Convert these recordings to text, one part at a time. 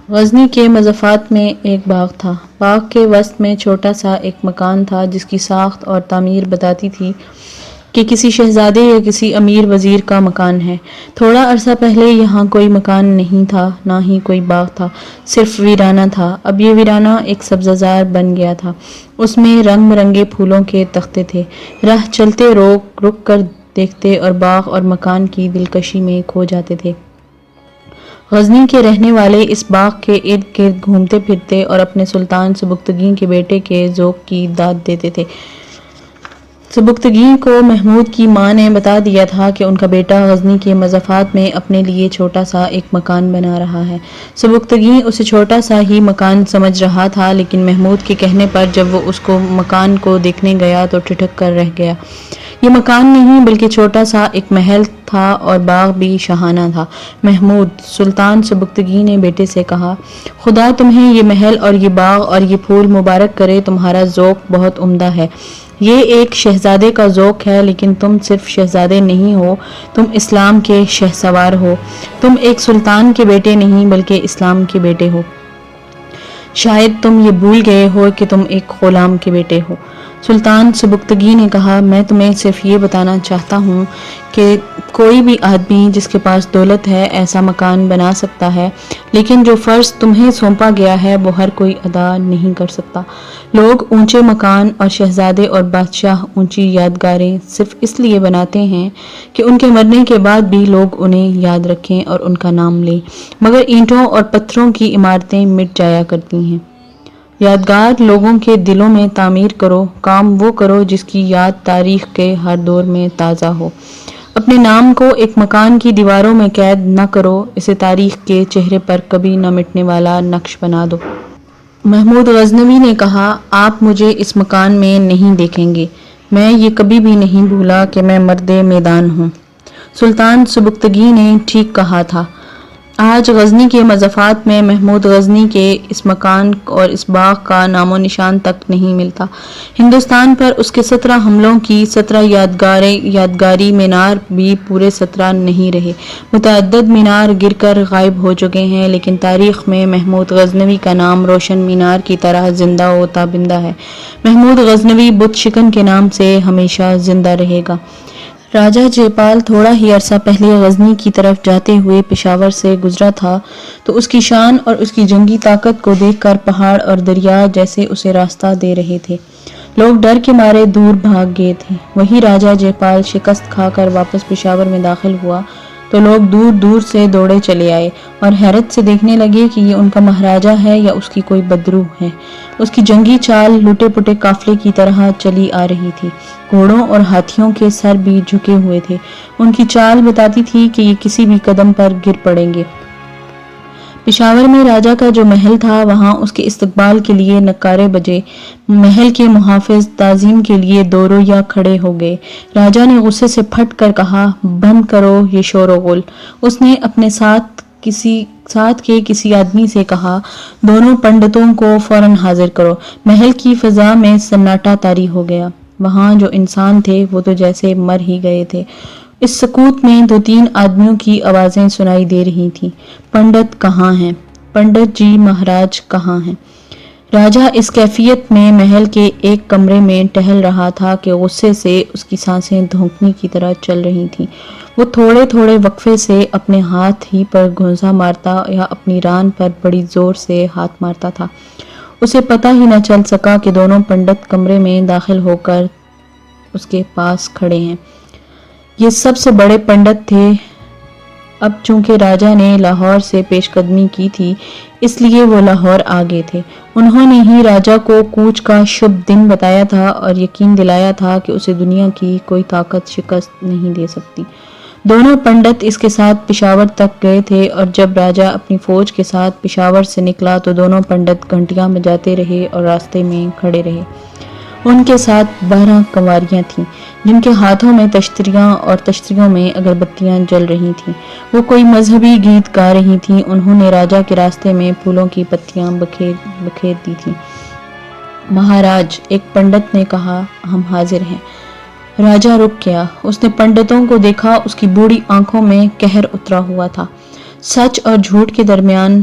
غزنی کے مضافات میں ایک باغ تھا۔ باغ کے وسط میں چھوٹا سا ایک مکان تھا جس کی ساخت اور تعمیر بتاتی تھی کہ کسی شہزادے یا کسی امیر وزیر کا مکان ہے۔ تھوڑا عرصہ پہلے یہاں کوئی مکان نہیں تھا، نہ ہی کوئی باغ تھا، صرف ویرانہ تھا۔ اب یہ ویرانہ ایک سبزہ بن گیا تھا۔ اس میں رنگ برنگے پھولوں کے تختے تھے۔ راہ چلتے رک کر دیکھتے اور باغ اور مکان کی دلکشی میں کھو جاتے تھے۔ غزنی کے رہنے والے اس باغ کے ارد گرد گھومتے پھرتے اور اپنے سلطان سبکتگین کے بیٹے کے ذوق کی داد دیتے تھے۔ سبکتگین کو محمود کی ماں نے بتا دیا تھا کہ ان کا بیٹا غزنی کے مضافات میں اپنے لیے چھوٹا سا ایک مکان بنا رہا ہے۔ سبکتگین اسے چھوٹا سا ہی مکان سمجھ رہا تھا، لیکن محمود کے کہنے پر جب وہ اس مکان کو دیکھنے گیا تو ٹھٹک کر رہ گیا۔ یہ مکان نہیں بلکہ چھوٹا سا ایک محل تھا اور باغ بھی شاہانہ تھا۔ محمود، سلطان سبکتگین نے بیٹے سے کہا، خدا تمہیں یہ محل اور یہ باغ اور یہ پھول مبارک کرے، تمہارا ذوق بہت عمدہ ہے۔ یہ ایک شہزادے کا ذوق ہے، لیکن تم صرف شہزادے نہیں ہو، تم اسلام کے شہسوار ہو۔ تم ایک سلطان کے بیٹے نہیں بلکہ اسلام کے بیٹے ہو۔ شاید تم یہ بھول گئے ہو کہ تم ایک غلام کے بیٹے ہو۔ سلطان سبکتگین نے کہا، میں تمہیں صرف یہ بتانا چاہتا ہوں کہ کوئی بھی آدمی جس کے پاس دولت ہے ایسا مکان بنا سکتا ہے، لیکن جو فرض تمہیں سونپا گیا ہے وہ ہر کوئی ادا نہیں کر سکتا۔ لوگ اونچے مکان اور شہزادے اور بادشاہ اونچی یادگاریں صرف اس لیے بناتے ہیں کہ ان کے مرنے کے بعد بھی لوگ انہیں یاد رکھیں اور ان کا نام لیں، مگر اینٹوں اور پتھروں کی عمارتیں مٹ جایا کرتی ہیں۔ یادگار لوگوں کے دلوں میں تعمیر کرو، کام وہ کرو جس کی یاد تاریخ کے ہر دور میں تازہ ہو۔ اپنے نام کو ایک مکان کی دیواروں میں قید نہ کرو، اسے تاریخ کے چہرے پر کبھی نہ مٹنے والا نقش بنا دو۔ محمود غزنوی نے کہا، آپ مجھے اس مکان میں نہیں دیکھیں گے۔ میں یہ کبھی بھی نہیں بھولا کہ میں مرد میدان ہوں۔ سلطان سبکتگین نے ٹھیک کہا تھا۔ آج غزنی کے مضافات میں محمود غزنی کے اس مکان اور اس باغ کا نام و نشان تک نہیں ملتا۔ ہندوستان پر اس کے 17 حملوں کی 17 یادگاری مینار بھی پورے 17 نہیں رہے۔ متعدد مینار گر کر غائب ہو چکے ہیں، لیکن تاریخ میں محمود غزنوی کا نام روشن مینار کی طرح زندہ و تابندہ ہے۔ محمود غزنوی بت شکن کے نام سے ہمیشہ زندہ رہے گا۔ راجہ جے پال تھوڑا ہی عرصہ پہلے غزنی کی طرف جاتے ہوئے پشاور سے گزرا تھا تو اس کی شان اور اس کی جنگی طاقت کو دیکھ کر پہاڑ اور دریا جیسے اسے راستہ دے رہے تھے۔ لوگ ڈر کے مارے دور بھاگ گئے تھے۔ وہی راجہ جے پال شکست کھا کر واپس پشاور میں داخل ہوا تو لوگ دور دور سے دوڑے چلے آئے اور حیرت سے دیکھنے لگے کہ یہ ان کا مہاراجہ ہے یا اس کی کوئی بدروح ہے۔ اس کی جنگی چال لٹے پٹے قافلے کی طرح چلی آ رہی تھی۔ گھوڑوں اور ہاتھیوں کے سر بھی جھکے ہوئے تھے۔ ان کی چال بتاتی تھی کہ یہ کسی بھی قدم پر گر پڑیں گے۔ پشاور میں راجہ کا جو محل تھا، وہاں اس کے استقبال کے لیے نعرے بجے۔ محل کے محافظ تعظیم کے لیے دو رویہ کھڑے ہو گئے۔ راجہ نے غصے سے پھٹ کر کہا، بند کرو یہ شور و غل۔ اس نے اپنے ساتھ کے کسی آدمی سے کہا، دونوں پنڈتوں کو فوراً حاضر کرو۔ محل کی فضا میں سناٹا طاری ہو گیا۔ وہاں جو انسان تھے وہ تو جیسے مر ہی گئے تھے۔ اس سکوت میں 2-3 آدمیوں کی آوازیں سنائی دے رہی تھیں، پنڈت کہاں ہیں؟ پنڈت جی، مہاراج کہاں ہیں؟ راجہ اس کیفیت میں محل کے ایک کمرے میں ٹہل رہا تھا کہ غصے سے اس کی سانسیں دھونکنے کی طرح چل رہی تھیں۔ وہ تھوڑے تھوڑے وقفے سے اپنے ہاتھ ہی پر گھونسا مارتا یا اپنی ران پر بڑی زور سے ہاتھ مارتا تھا۔ اسے پتہ ہی نہ چل سکا کہ دونوں پنڈت کمرے میں داخل ہو کر اس کے پاس کھڑے ہیں۔ یہ سب سے بڑے پنڈت تھے۔ اب چونکہ راجہ نے لاہور سے پیش قدمی کی تھی، اس لیے وہ لاہور آ گئے تھے۔ انہوں نے ہی راجہ کو کوچ کا شبھ دن بتایا تھا اور یقین دلایا تھا کہ اسے دنیا کی کوئی طاقت شکست نہیں دے سکتی۔ دونوں پنڈت اس کے ساتھ پشاور تک گئے تھے اور جب راجہ اپنی فوج کے ساتھ پشاور سے نکلا تو دونوں پنڈت گھنٹیاں بجاتے رہے اور راستے میں کھڑے رہے۔ ان کے ساتھ 12 کنواریاں تھیں جن کے ہاتھوں میں تشتریاں اور تشتریوں میں اگربتیاں جل رہی تھیں۔ وہ کوئی مذہبی گیت گا رہی تھیں۔ انہوں نے راجہ کے راستے میں پھولوں کی پتیاں بکھیر دی تھیں۔ مہاراج، ایک پنڈت نے کہا، ہم حاضر ہیں۔ راجہ رک گیا۔ اس نے پنڈتوں کو دیکھا۔ اس کی بوڑھی آنکھوں میں قہر اترا ہوا تھا۔ سچ اور جھوٹ کے درمیان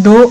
2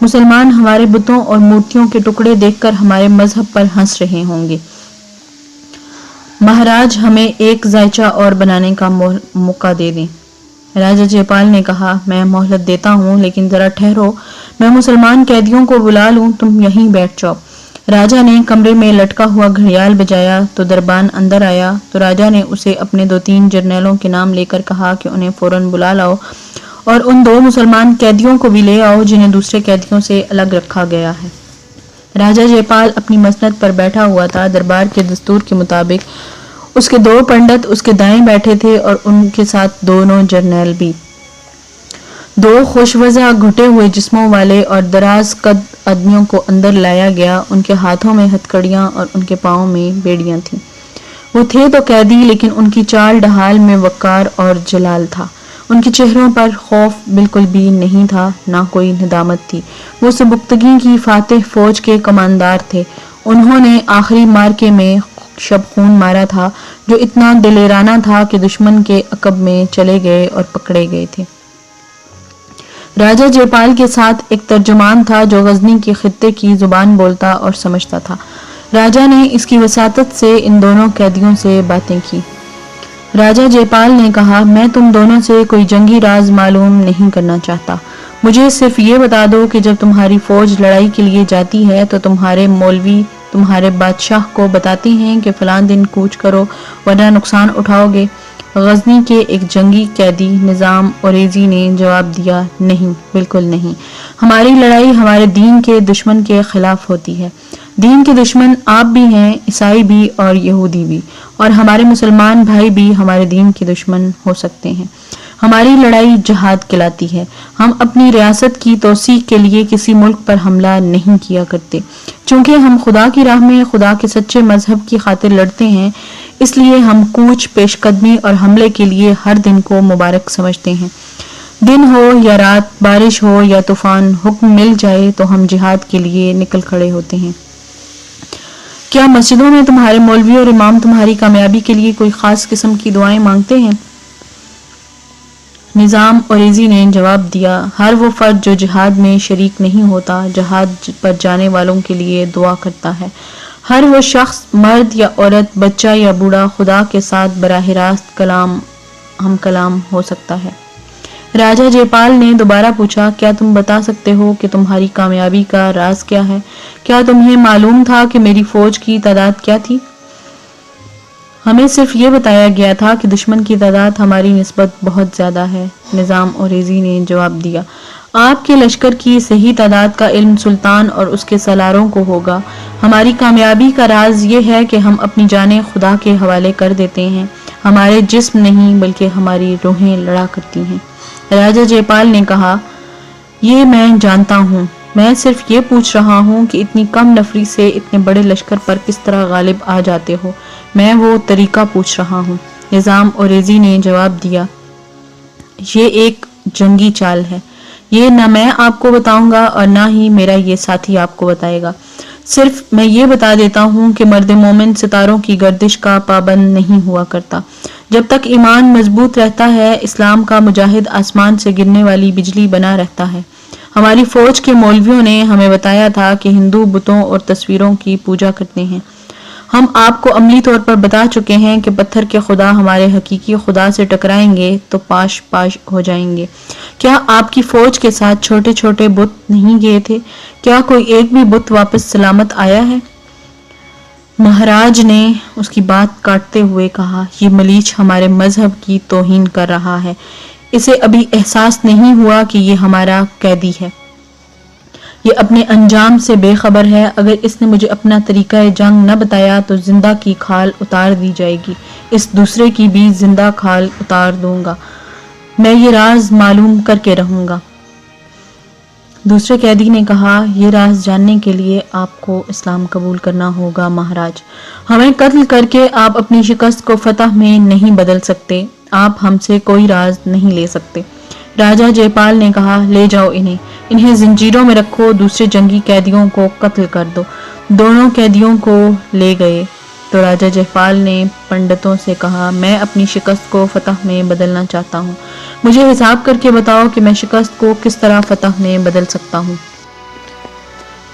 مسلمان ہمارے بتوں اور مورتیوں کے ٹکڑے دیکھ کر ہمارے مذہب پر ہنس رہے ہوں گے۔ مہاراج ہمیں ایک ذائچہ اور بنانے کا موقع دے دیں۔ راجہ جے پال نے کہا، میں مہلت دیتا ہوں، لیکن ذرا ٹھہرو، میں مسلمان قیدیوں کو بلا لوں، تم یہیں بیٹھ جاؤ۔ راجہ نے کمرے میں لٹکا ہوا گھڑیال بجایا تو دربان اندر آیا تو راجہ نے اسے اپنے 2-3 جرنیلوں کے نام لے کر کہا کہ انہیں فوراً بلا لاؤ اور ان 2 مسلمان قیدیوں کو بھی لے آؤ جنہیں دوسرے قیدیوں سے الگ رکھا گیا ہے۔ راجہ جے پال اپنی مسند پر بیٹھا ہوا تھا۔ دربار کے دستور کے مطابق اس کے 2 پنڈت اس کے دائیں بیٹھے تھے اور ان کے ساتھ 2 جرنیل بھی۔ 2 خوشوضع گھٹے ہوئے جسموں والے اور دراز قد آدمیوں کو اندر لایا گیا۔ ان کے ہاتھوں میں ہتھکڑیاں اور ان کے پاؤں میں بیڑیاں تھیں۔ وہ تھے تو قیدی، لیکن ان کی چال ڈھال میں وقار اور جلال تھا۔ ان کے چہروں پر خوف بالکل بھی نہیں تھا، نہ کوئی ندامت تھی۔ وہ سبکتگی کی فاتح فوج کے کماندار تھے۔ انہوں نے آخری مارکے میں شب خون مارا تھا، جو اتنا دلیرانہ تھا کہ دشمن کے عقب میں چلے گئے اور پکڑے گئے تھے۔ راجہ جے پال کے ساتھ ایک ترجمان تھا جو غزنی کے خطے کی زبان بولتا اور سمجھتا تھا۔ راجہ نے اس کی وساطت سے ان دونوں قیدیوں سے باتیں کی۔ راجہ جے پال نے کہا، میں تم دونوں سے کوئی جنگی راز معلوم نہیں کرنا چاہتا۔ مجھے صرف یہ بتا دو کہ جب تمہاری فوج لڑائی کے لیے جاتی ہے تو تمہارے مولوی تمہارے بادشاہ کو بتاتے ہیں کہ فلاں دن کوچ کرو ورنہ نقصان اٹھاؤ گے۔ غزنی کے ایک جنگی قیدی نظام اوریزی نے جواب دیا، نہیں، بالکل نہیں۔ ہماری لڑائی ہمارے دین کے دشمن کے خلاف ہوتی ہے۔ دین کے دشمن آپ بھی ہیں، عیسائی بھی اور یہودی بھی، اور ہمارے مسلمان بھائی بھی ہمارے دین کے دشمن ہو سکتے ہیں۔ ہماری لڑائی جہاد کہلاتی ہے۔ ہم اپنی ریاست کی توسیع کے لیے کسی ملک پر حملہ نہیں کیا کرتے۔ چونکہ ہم خدا کی راہ میں خدا کے سچے مذہب کی خاطر لڑتے ہیں، اس لیے ہم کوچ، پیش قدمی اور حملے کے لیے ہر دن کو مبارک سمجھتے ہیں۔ دن ہو یا رات، بارش ہو یا طوفان، حکم مل جائے تو ہم جہاد کے لیے نکل کھڑے ہوتے ہیں۔ کیا مسجدوں میں تمہارے مولوی اور امام تمہاری کامیابی کے لیے کوئی خاص قسم کی دعائیں مانگتے ہیں؟ نظام اوریزی نے جواب دیا، ہر وہ فرد جو جہاد میں شریک نہیں ہوتا، جہاد پر جانے والوں کے لیے دعا کرتا ہے۔ ہر وہ شخص، مرد یا عورت، بچہ یا بوڑھا، خدا کے ساتھ براہ راست ہم کلام ہو سکتا ہے۔ راجہ جے پال نے دوبارہ پوچھا، کیا تم بتا سکتے ہو کہ تمہاری کامیابی کا راز کیا ہے؟ کیا تمہیں معلوم تھا کہ میری فوج کی تعداد کیا تھی؟ ہمیں صرف یہ بتایا گیا تھا کہ دشمن کی تعداد ہماری نسبت بہت زیادہ ہے، نظام اوریزی نے جواب دیا۔ آپ کے لشکر کی صحیح تعداد کا علم سلطان اور اس کے سالاروں کو ہوگا۔ ہماری کامیابی کا راز یہ ہے کہ ہم اپنی جانیں خدا کے حوالے کر دیتے ہیں۔ ہمارے جسم نہیں بلکہ ہماری روحیں لڑا کرتی ہیں۔ راجہ جے پال نے کہا، یہ میں جانتا ہوں، میں صرف یہ پوچھ رہا ہوں کہ اتنی کم نفری سے اتنے بڑے لشکر پر کس طرح غالب آ جاتے ہو؟ میں وہ طریقہ پوچھ رہا ہوں۔ نظام اوریزی نے جواب دیا، یہ ایک جنگی چال ہے۔ یہ نہ میں آپ کو بتاؤں گا اور نہ ہی میرا یہ ساتھی آپ کو بتائے گا۔ صرف میں یہ بتا دیتا ہوں کہ مرد مومن ستاروں کی گردش کا پابند نہیں ہوا کرتا۔ جب تک ایمان مضبوط رہتا ہے، اسلام کا مجاہد آسمان سے گرنے والی بجلی بنا رہتا ہے۔ ہماری فوج کے مولویوں نے ہمیں بتایا تھا کہ ہندو بتوں اور تصویروں کی پوجا کرتے ہیں۔ ہم آپ کو عملی طور پر بتا چکے ہیں کہ پتھر کے خدا ہمارے حقیقی خدا سے ٹکرائیں گے تو پاش پاش ہو جائیں گے۔ کیا آپ کی فوج کے ساتھ چھوٹے چھوٹے بت نہیں گئے تھے؟ کیا کوئی ایک بھی بت واپس سلامت آیا ہے؟ مہاراج نے اس کی بات کاٹتے ہوئے کہا، یہ ملیچ ہمارے مذہب کی توہین کر رہا ہے۔ اسے ابھی احساس نہیں ہوا کہ یہ ہمارا قیدی ہے۔ یہ اپنے انجام سے بے خبر ہے۔ اگر اس نے مجھے اپنا طریقہ جنگ نہ بتایا تو زندہ کی کھال اتار دی جائے گی، اس دوسرے کی بھی زندہ کھال اتار دوں گا۔ میں یہ راز معلوم کر کے رہوں گا۔ دوسرے قیدی نے کہا، یہ راز جاننے کے لیے آپ کو اسلام قبول کرنا ہوگا مہاراج۔ ہمیں قتل کر کے آپ اپنی شکست کو فتح میں نہیں بدل سکتے۔ آپ ہم سے کوئی راز نہیں لے سکتے۔ راجہ جے پال نے کہا، لے جاؤ انہیں زنجیروں میں رکھو، دوسرے جنگی قیدیوں کو قتل کر دو۔ دونوں قیدیوں کو لے گئے تو راجہ جے پال نے پنڈتوں سے کہا، میں اپنی شکست کو فتح میں بدلنا چاہتا ہوں۔ مجھے حساب کر کے بتاؤ کہ میں شکست کو کس طرح فتح میں بدل سکتا ہوں۔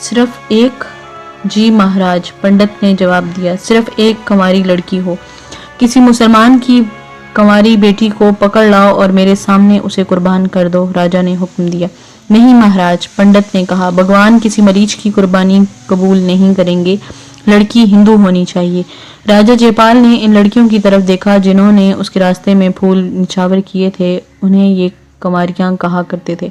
صرف ایک؟ جی مہاراج، پنڈت نے جواب دیا، صرف ایک کنواری لڑکی ہو۔ کسی مسلمان کی کنواری بیٹی کو پکڑ لاؤ اور میرے سامنے اسے قربان کر دو، راجا نے حکم دیا۔ نہیں مہاراج، پنڈت نے کہا، بھگوان کسی مریچ کی قربانی قبول نہیں کریں گے، لڑکی ہندو ہونی چاہیے۔ راجا جے پال نے ان لڑکیوں کی طرف دیکھا جنہوں نے اس کے راستے میں پھول نچھاور کیے تھے، انہیں یہ کنواریاں کہا کرتے تھے۔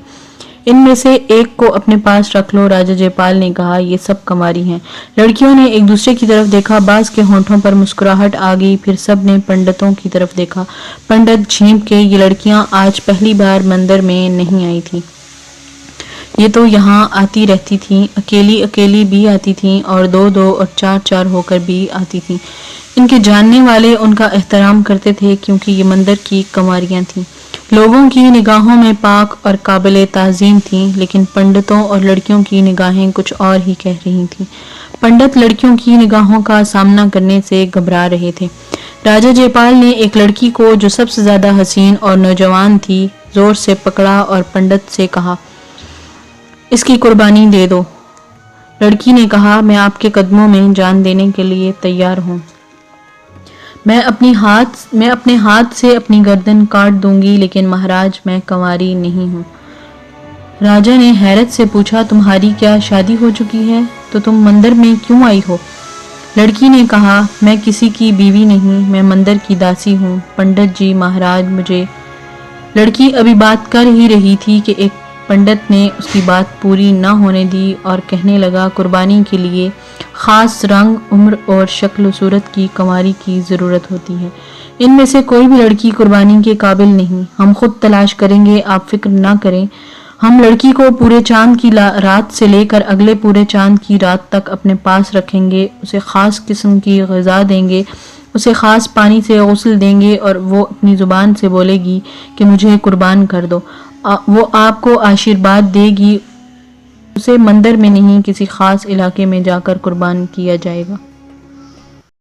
ان میں سے ایک کو اپنے پاس رکھ لو، راجا جے پال نے کہا، یہ سب کنواری ہیں۔ لڑکیوں نے ایک دوسرے کی طرف دیکھا، بعض کے ہونٹوں پر مسکراہٹ آ گئی، پھر سب نے پنڈتوں کی طرف دیکھا۔ پنڈت جھینپ کے، یہ لڑکیاں آج پہلی بار مندر میں نہیں آئی تھیں، یہ تو یہاں آتی رہتی تھیں، اکیلی اکیلی بھی آتی تھیں اور دو دو اور چار چار ہو کر بھی آتی تھیں۔ ان کے جاننے والے ان کا احترام کرتے تھے کیونکہ یہ مندر کی کنواریاں تھیں، لوگوں کی نگاہوں میں پاک اور قابل تعظیم تھیں، لیکن پنڈتوں اور لڑکیوں کی نگاہیں کچھ اور ہی کہہ رہی تھیں۔ پنڈت لڑکیوں کی نگاہوں کا سامنا کرنے سے گھبرا رہے تھے۔ راجا جے پال نے ایک لڑکی کو جو سب سے زیادہ حسین اور نوجوان تھی زور سے پکڑا اور پنڈت سے کہا، اس کی قربانی دے دو۔ لڑکی نے کہا، میں آپ کے قدموں میں جان دینے کے لیے تیار ہوں۔ میں اپنے ہاتھ سے اپنی گردن کاٹ دوں گی، لیکن مہاراج میں کنواری نہیں ہوں۔ راجا نے حیرت سے پوچھا، تمہاری کیا شادی ہو چکی ہے؟ تو تم مندر میں کیوں آئی ہو؟ لڑکی نے کہا، میں کسی کی بیوی نہیں، میں مندر کی داسی ہوں۔ پنڈت جی مہاراج مجھے۔ لڑکی ابھی بات کر ہی رہی تھی کہ ایک پنڈت نے اس کی بات پوری نہ ہونے دی اور کہنے لگا، قربانی کے لیے خاص رنگ، عمر اور شکل و صورت کی کنواری کی ضرورت ہوتی ہے۔ ان میں سے کوئی بھی لڑکی قربانی کے قابل نہیں، ہم خود تلاش کریں گے، آپ فکر نہ کریں۔ ہم لڑکی کو پورے چاند کی رات سے لے کر اگلے پورے چاند کی رات تک اپنے پاس رکھیں گے، اسے خاص قسم کی غذا دیں گے، اسے خاص پانی سے غسل دیں گے اور وہ اپنی زبان سے بولے گی کہ مجھے قربان کر دو، وہ آپ کو آشیرواد دے گی۔ اسے مندر میں نہیں، کسی خاص علاقے میں جا کر قربان کیا جائے گا۔